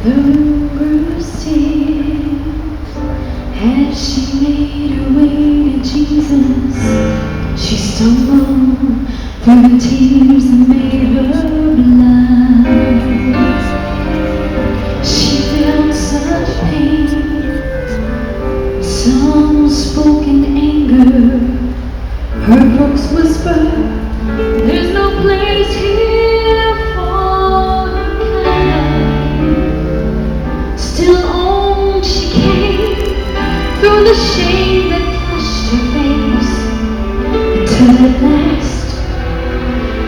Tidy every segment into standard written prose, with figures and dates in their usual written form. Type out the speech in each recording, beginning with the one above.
The room grew still as she made her way to Jesus. She stumbled through the tears that made her blind. She felt such pain, some spoken anger. Her brooks whispered, "There's no place here for kind." Still on she came through the shame that flushed her face, until at last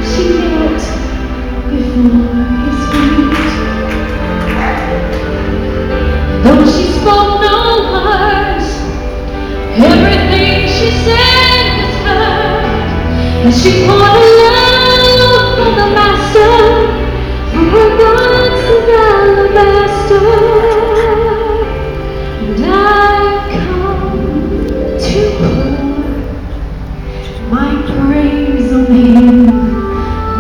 she knelt before his feet. Though she spoke no words, everything she said was heard, as she poured her love for the Master from her box of alabaster. And I've come to pour my praise on him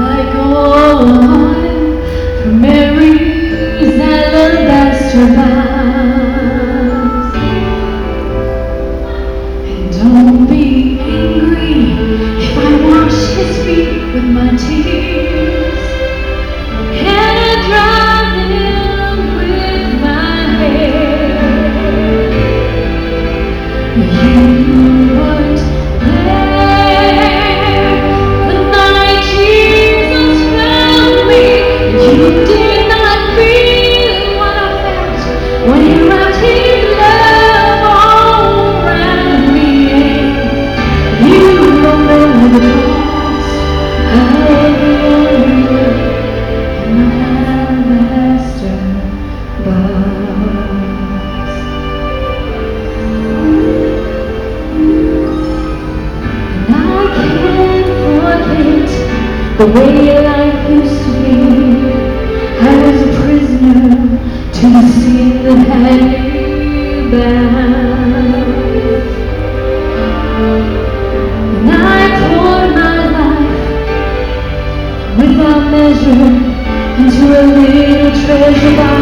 like oil from Mary's alabaster box. And don't be angry if I wash his feet with my tears, and I dry them with my hair. You weren't there the night Jesus found me. You did not feel what I felt when he wrapped his love all around me. You don't know the cost of the wonder in my alabaster box. And I can't forget the way life used to be. I was a prisoner to the sin that had me bound. And I poured my life without measure into a little treasure box.